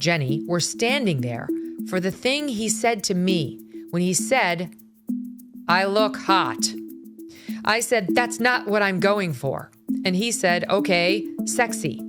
Jenny, were standing there for the thing he said to me when he said, "I look hot." I said, "That's not what I'm going for." And he said, "Okay, sexy."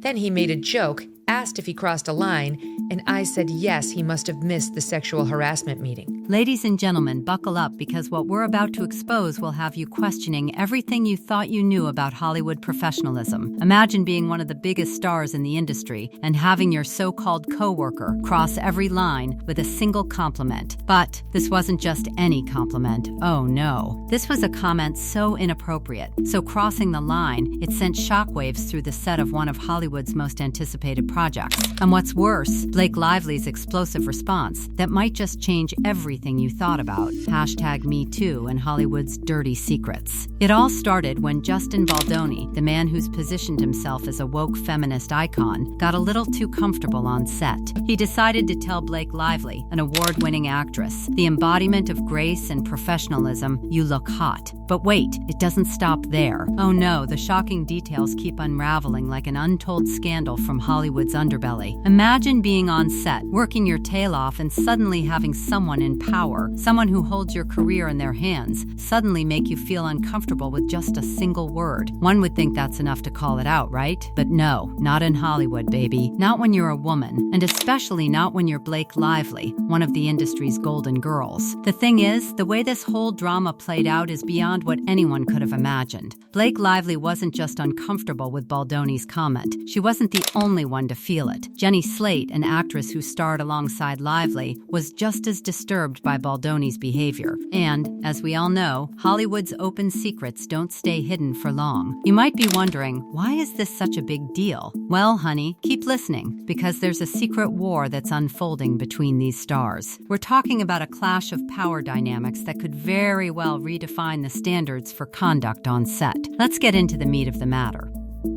Then he made a joke, asked if he crossed a line, and I said yes, he must have missed the sexual harassment meeting. Ladies and gentlemen, buckle up because what we're about to expose will have you questioning everything you thought you knew about Hollywood professionalism. Imagine being one of the biggest stars in the industry and having your so-called coworker cross every line with a single compliment. But this wasn't just any compliment. Oh no. This was a comment so inappropriate, so crossing the line, it sent shockwaves through the set of one of Hollywood's most anticipated projects. And what's worse, Blake Lively's explosive response that might just change everything you thought about. #MeToo and Hollywood's dirty secrets. It all started when Justin Baldoni, the man who's positioned himself as a woke feminist icon, got a little too comfortable on set. He decided to tell Blake Lively, an award-winning actress, the embodiment of grace and professionalism, "You look hot." But wait, it doesn't stop there. Oh no, the shocking details keep unraveling like an untold scandal from Hollywood's underbelly. Imagine being on set, working your tail off, and suddenly having someone in power, someone who holds your career in their hands, suddenly make you feel uncomfortable with just a single word. One would think that's enough to call it out, right? But no, not in Hollywood, baby. Not when you're a woman, and especially not when you're Blake Lively, one of the industry's golden girls. The thing is, the way this whole drama played out is beyond what anyone could have imagined. Blake Lively wasn't just uncomfortable with Baldoni's comment. She wasn't the only one to feel it. Jenny Slate, an actress who starred alongside Lively, was just as disturbed by Baldoni's behavior. And, as we all know, Hollywood's open secrets don't stay hidden for long. You might be wondering, why is this such a big deal? Well, honey, keep listening, because there's a secret war that's unfolding between these stars. We're talking about a clash of power dynamics that could very well redefine the standards for conduct on set. Let's get into the meat of the matter.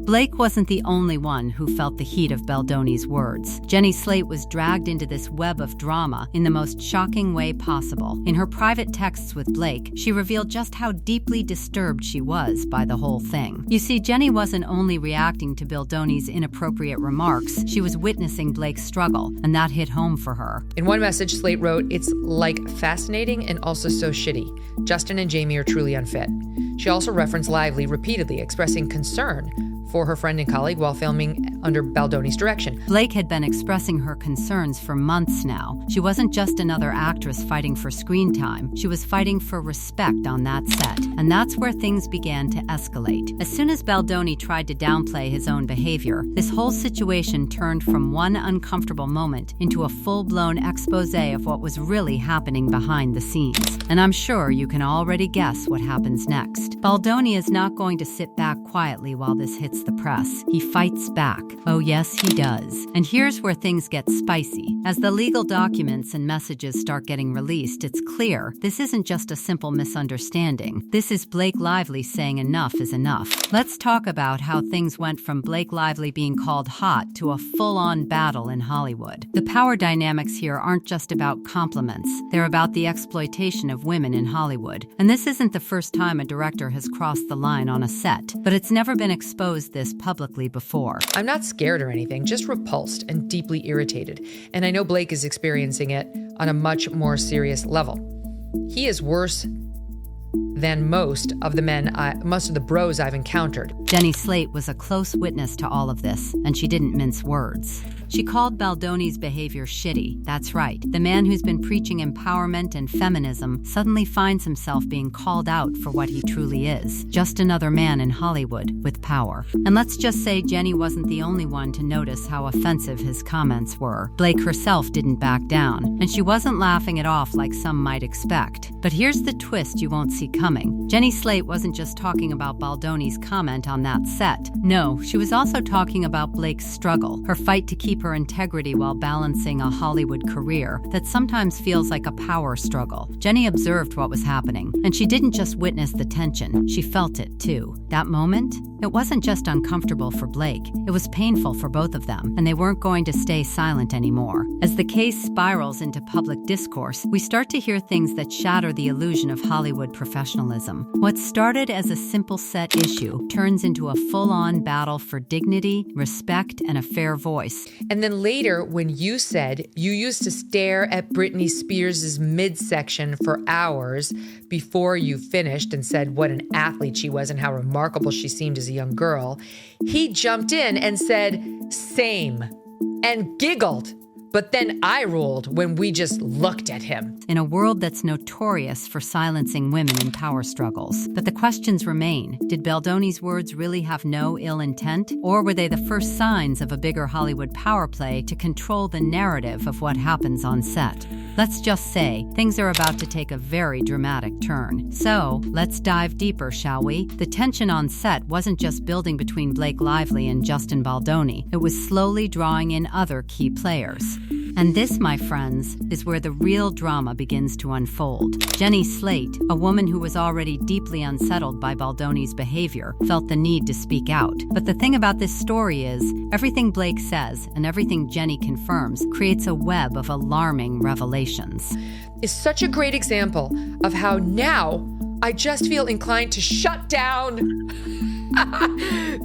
Blake wasn't the only one who felt the heat of Baldoni's words. Jenny Slate was dragged into this web of drama in the most shocking way possible. In her private texts with Blake, she revealed just how deeply disturbed she was by the whole thing. You see, Jenny wasn't only reacting to Baldoni's inappropriate remarks, she was witnessing Blake's struggle, and that hit home for her. In one message, Slate wrote, "It's like fascinating and also so shitty. Justin and Jamie are truly unfit." She also referenced Lively repeatedly, expressing concern for her friend and colleague while filming under Baldoni's direction. Blake had been expressing her concerns for months now. She wasn't just another actress fighting for screen time. She was fighting for respect on that set. And that's where things began to escalate. As soon as Baldoni tried to downplay his own behavior, this whole situation turned from one uncomfortable moment into a full-blown expose of what was really happening behind the scenes. And I'm sure you can already guess what happens next. Baldoni is not going to sit back quietly while this hits the press. He fights back. Oh yes, he does. And here's where things get spicy. As the legal documents and messages start getting released, it's clear this isn't just a simple misunderstanding. This is Blake Lively saying enough is enough. Let's talk about how things went from Blake Lively being called hot to a full-on battle in Hollywood. The power dynamics here aren't just about compliments. They're about the exploitation of women in Hollywood. And this isn't the first time a director has crossed the line on a set, but it's never been exposed this publicly before. I'm not scared or anything, just repulsed and deeply irritated. And I know Blake is experiencing it on a much more serious level. He is worse than most of the bros I've encountered. Jenny Slate was a close witness to all of this, and she didn't mince words. She called Baldoni's behavior shitty. That's right. The man who's been preaching empowerment and feminism suddenly finds himself being called out for what he truly is. Just another man in Hollywood with power. And let's just say Jenny wasn't the only one to notice how offensive his comments were. Blake herself didn't back down, and she wasn't laughing it off like some might expect. But here's the twist you won't see coming. Jenny Slate wasn't just talking about Baldoni's comment on that set. No, she was also talking about Blake's struggle, her fight to keep her integrity while balancing a Hollywood career that sometimes feels like a power struggle. Jenny observed what was happening, and she didn't just witness the tension, she felt it too. That moment, it wasn't just uncomfortable for Blake, it was painful for both of them, and they weren't going to stay silent anymore. As the case spirals into public discourse, we start to hear things that shatter the illusion of Hollywood professionalism. professionalism. What started as a simple set issue turns into a full-on battle for dignity, respect, and a fair voice. And then later, when you said you used to stare at Britney Spears' midsection for hours before you finished and said what an athlete she was and how remarkable she seemed as a young girl, he jumped in and said, same, and giggled. But then I ruled when we just looked at him. In a world that's notorious for silencing women in power struggles. But the questions remain. Did Baldoni's words really have no ill intent? Or were they the first signs of a bigger Hollywood power play to control the narrative of what happens on set? Let's just say things are about to take a very dramatic turn. So, let's dive deeper, shall we? The tension on set wasn't just building between Blake Lively and Justin Baldoni. It was slowly drawing in other key players. And this, my friends, is where the real drama begins to unfold. Jenny Slate, a woman who was already deeply unsettled by Baldoni's behavior, felt the need to speak out. But the thing about this story is, everything Blake says and everything Jenny confirms creates a web of alarming revelations. It's such a great example of how now I just feel inclined to shut down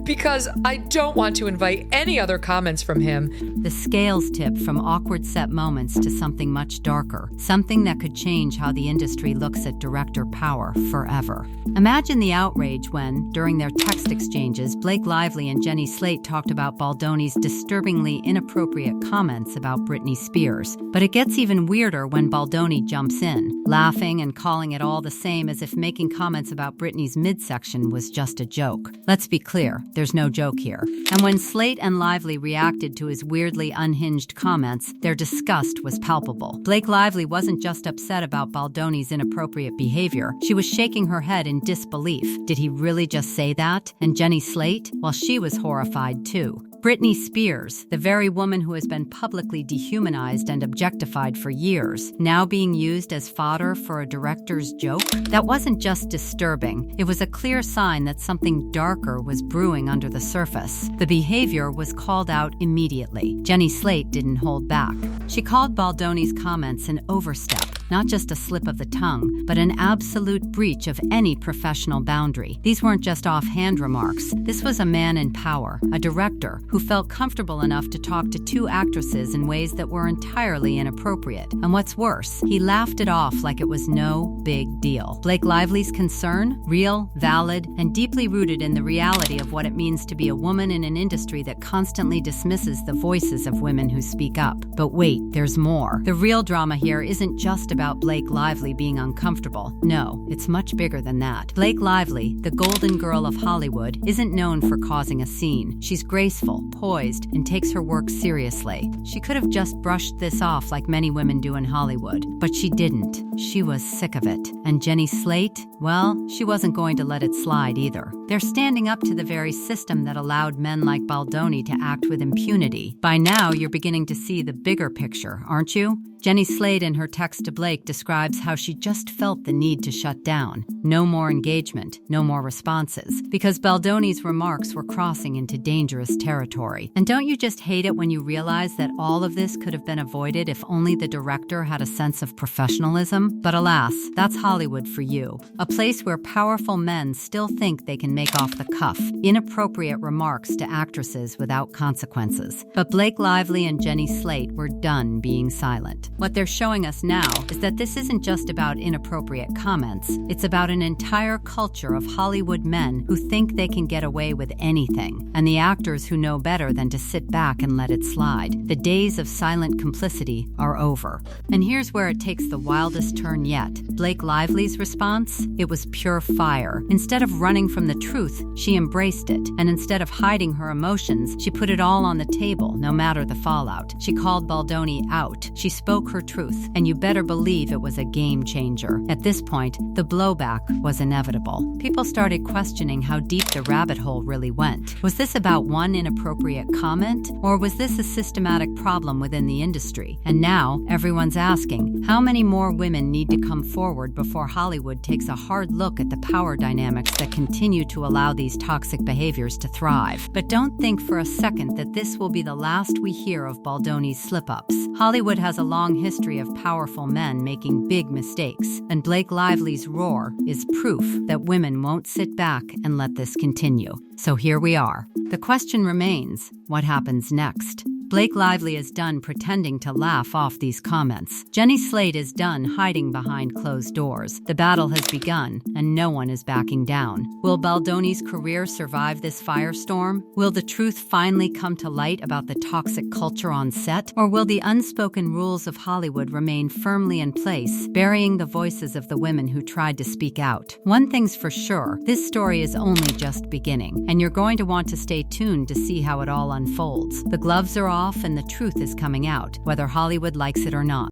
because I don't want to invite any other comments from him. The scales tip from awkward set moments to something much darker, something that could change how the industry looks at director power forever. Imagine the outrage when, during their text exchanges, Blake Lively and Jenny Slate talked about Baldoni's disturbingly inappropriate comments about Britney Spears. But it gets even weirder when Baldoni jumps in, laughing and calling it all the same as if making comments about Britney's midsection was just a joke. Let's be clear, there's no joke here. And when Slate and Lively reacted to his weirdly unhinged comments, their disgust was palpable. Blake Lively wasn't just upset about Baldoni's inappropriate behavior, she was shaking her head in disbelief. Did he really just say that? And Jenny Slate? Well, she was horrified too. Britney Spears, the very woman who has been publicly dehumanized and objectified for years, now being used as fodder for a director's joke? That wasn't just disturbing. It was a clear sign that something darker was brewing under the surface. The behavior was called out immediately. Jenny Slate didn't hold back. She called Baldoni's comments an overstep, not just a slip of the tongue, but an absolute breach of any professional boundary. These weren't just offhand remarks. This was a man in power, a director, who felt comfortable enough to talk to two actresses in ways that were entirely inappropriate. And what's worse, he laughed it off like it was no big deal. Blake Lively's concern? Real, valid, and deeply rooted in the reality of what it means to be a woman in an industry that constantly dismisses the voices of women who speak up. But wait, there's more. The real drama here isn't just about Blake Lively being uncomfortable. No, it's much bigger than that. Blake Lively, the golden girl of Hollywood, isn't known for causing a scene. She's graceful, poised, and takes her work seriously. She could have just brushed this off like many women do in Hollywood, but she didn't. She was sick of it. And Jenny Slate? Well, she wasn't going to let it slide either. They're standing up to the very system that allowed men like Baldoni to act with impunity. By now, you're beginning to see the bigger picture, aren't you? Jenny Slate in her text to Blake describes how she just felt the need to shut down. No more engagement, no more responses, because Baldoni's remarks were crossing into dangerous territory. And don't you just hate it when you realize that all of this could have been avoided if only the director had a sense of professionalism? But alas, that's Hollywood for you. A place where powerful men still think they can make off the cuff inappropriate remarks to actresses without consequences. But Blake Lively and Jenny Slate were done being silent. What they're showing us now is that this isn't just about inappropriate comments. It's about an entire culture of Hollywood men who think they can get away with anything, and the actors who know better than to sit back and let it slide. The days of silent complicity are over. And here's where it takes the wildest turn yet. Blake Lively's response? It was pure fire. Instead of running from the truth, she embraced it. And instead of hiding her emotions, she put it all on the table, no matter the fallout. She called Baldoni out. She spoke her truth, and you better believe it was a game changer. At this point, the blowback was inevitable. People started questioning how deep the rabbit hole really went. Was this about one inappropriate comment, or was this a systematic problem within the industry? And now, everyone's asking, how many more women need to come forward before Hollywood takes a hard look at the power dynamics that continue to allow these toxic behaviors to thrive? But don't think for a second that this will be the last we hear of Baldoni's slip-ups. Hollywood has a long history of powerful men men making big mistakes, and Blake Lively's roar is proof that women won't sit back and let this continue. So here we are. The question remains, what happens next? Blake Lively is done pretending to laugh off these comments. Jenny Slate is done hiding behind closed doors. The battle has begun, and no one is backing down. Will Baldoni's career survive this firestorm? Will the truth finally come to light about the toxic culture on set? Or will the unspoken rules of Hollywood remain firmly in place, burying the voices of the women who tried to speak out? One thing's for sure, this story is only just beginning, and you're going to want to stay tuned to see how it all unfolds. The gloves are off and the truth is coming out, whether Hollywood likes it or not.